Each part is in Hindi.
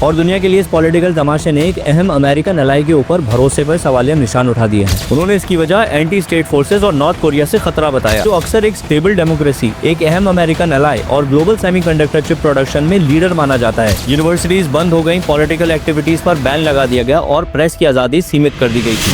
और दुनिया के लिए इस पॉलिटिकल तमाशे ने एक अहम अमेरिकन अलाई के ऊपर भरोसे पर सवालिया निशान उठा दिए हैं। उन्होंने इसकी वजह एंटी स्टेट फोर्सेस और नॉर्थ कोरिया से खतरा बताया, जो अक्सर एक स्टेबल डेमोक्रेसी, एक अहम अमेरिकन अलाई और ग्लोबल सेमीकंडक्टर चिप प्रोडक्शन में लीडर माना जाता है। यूनिवर्सिटीज बंद हो गयी, पॉलिटिकल एक्टिविटीज पर बैन लगा दिया गया और प्रेस की आजादी सीमित कर दी गई थी।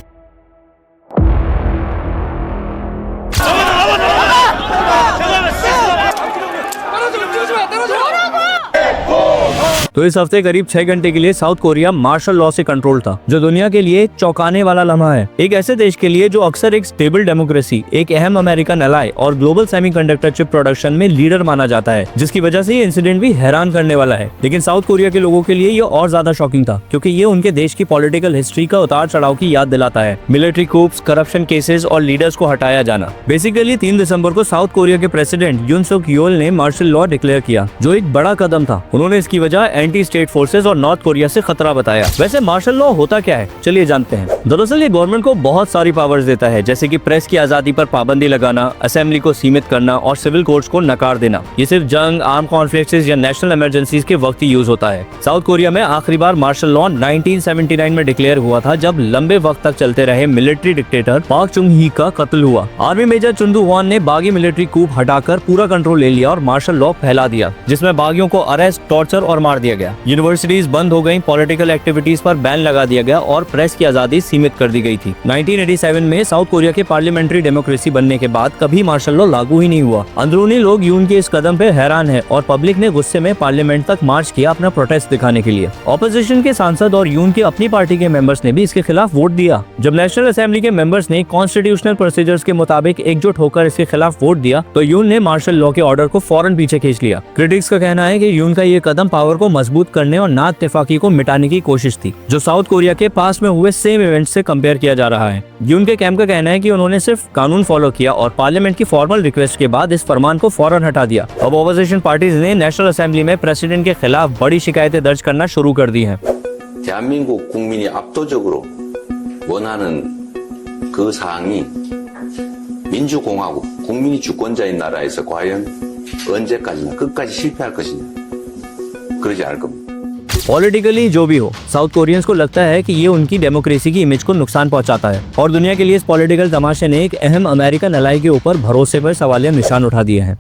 तो इस हफ्ते करीब 6 घंटे के लिए साउथ कोरिया मार्शल लॉ से कंट्रोल था, जो दुनिया के लिए चौंकाने वाला लम्हा है। एक ऐसे देश के लिए जो अक्सर एक स्टेबल डेमोक्रेसी, एक अहम अमेरिकन अलाई और ग्लोबल सेमीकंडक्टर चिप प्रोडक्शन में लीडर माना जाता है, जिसकी वजह से ये इंसिडेंट भी हैरान करने वाला है। लेकिन साउथ कोरिया के लोगों के लिए ये और ज्यादा शॉकिंग था, क्योंकि ये उनके देश की पॉलिटिकल हिस्ट्री का उतार चढ़ाव की याद दिलाता है। मिलिट्री कूप्स, करप्शन केसेस और लीडर्स को हटाया जाना। बेसिकली 3 दिसंबर को साउथ कोरिया के प्रेसिडेंट यून सुक योल ने मार्शल लॉ डिक्लेयर किया, जो एक बड़ा कदम था। उन्होंने इसकी वजह एंटी स्टेट फोर्सेस और नॉर्थ कोरिया से खतरा बताया। वैसे मार्शल लॉ होता क्या है, चलिए जानते हैं। दरअसल ये गवर्नमेंट को बहुत सारी पावर्स देता है, जैसे कि प्रेस की आजादी पर पाबंदी लगाना, असेंबली को सीमित करना और सिविल कोर्ट्स को नकार देना। ये सिर्फ जंग, आर्म कॉन्फ्लिक्ट्स या नेशनल इमरजेंसीज के वक्त ही यूज होता है। साउथ कोरिया में आखिरी बार मार्शल लॉ 1979 में डिक्लेयर हुआ था, जब लंबे वक्त तक चलते रहे मिलिट्री डिक्टेटर पाक चुंग ही का कत्ल हुआ। आर्मी मेजर चुंदू वान ने बागी मिलिट्री कूप हटाकर पूरा कंट्रोल ले लिया और मार्शल लॉ फैला दिया, जिसमें बागियों को अरेस्ट, टॉर्चर और मार दिया गया। यूनिवर्सिटीज बंद हो गई, पॉलिटिकल एक्टिविटीज पर बैन लगा दिया गया और प्रेस की आजादी सीमित कर दी गई थी। 1987 में साउथ कोरिया के पार्लियामेंट्री डेमोक्रेसी बनने के बाद कभी मार्शल लॉ लागू ही नहीं हुआ। अंदरूनी लोग यून के इस कदम पे हैरान है और पब्लिक ने गुस्से में पार्लियामेंट तक मार्च किया अपना प्रोटेस्ट दिखाने के लिए। ऑपोजिशन के सांसद और यून के अपनी पार्टी के मेंबर्स ने भी इसके खिलाफ वोट दिया। जब नेशनल असेंबली के मेंबर्स ने कॉन्स्टिट्यूशनल प्रोसीजर्स के मुताबिक एकजुट होकर इसके खिलाफ वोट दिया, तो यून ने मार्शल लॉ के ऑर्डर को फौरन पीछे खींच लिया। क्रिटिक्स का कहना है कि यून का ये कदम पावर को मजबूत करने और नात इत्तेफाकी को मिटाने की कोशिश थी, जो साउथ कोरिया के पास में हुए सेम इवेंट से कंपेयर किया जा रहा है। यून के कैंप का कहना है कि उन्होंने सिर्फ कानून फॉलो किया और पार्लियामेंट की फॉर्मल रिक्वेस्ट के बाद इस फरमान को फौरन हटा दिया। अब ऑपोजिशन पार्टीज ने नेशनल असेंबली में प्रेसिडेंट के खिलाफ बड़ी शिकायतें दर्ज करना शुरू कर दी हैं। 대한민국 국민이 압도적으로 원하는 그 사항이 민주공화국, 국민이 주권자인 나라에서 과연 언제까지나 끝까지 실패할 것이냐, 그러지 않을 겁니다। पॉलिटिकली जो भी हो, साउथ कोरियंस को लगता है कि ये उनकी डेमोक्रेसी की इमेज को नुकसान पहुंचाता है और दुनिया के लिए इस पॉलिटिकल तमाशे ने एक अहम अमेरिकन अलाई के ऊपर भरोसे पर सवालिया निशान उठा दिए हैं।